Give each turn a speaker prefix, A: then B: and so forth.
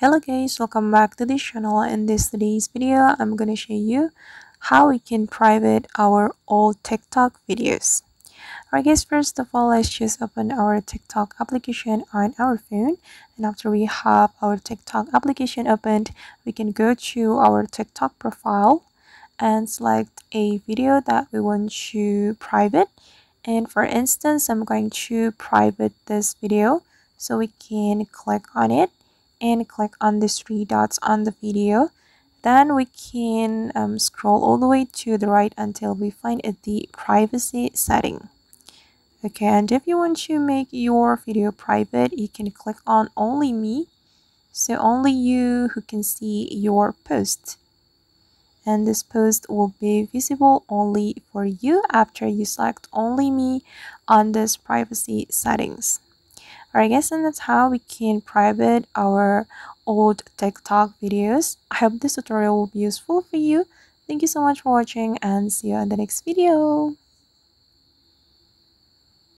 A: Hello guys, welcome back to this channel. In today's video, I'm gonna show you how we can private our old TikTok videos. Alright guys, first of all, let's just open our TikTok application on our phone. And after we have our TikTok application opened, we can go to our TikTok profile and select a video that we want to private. And for instance, I'm going to private this video, so we can click on it and click on these three dots on the video. Then we can scroll all the way to the right until we find the privacy setting. Okay, and if you want to make your video private, you can click on only me, so only you who can see your post, and this post will be visible only for you after you select only me on this privacy settings. Alright guys, and that's how we can private our old TikTok videos. I hope this tutorial will be useful for you. Thank you so much for watching and see you in the next video.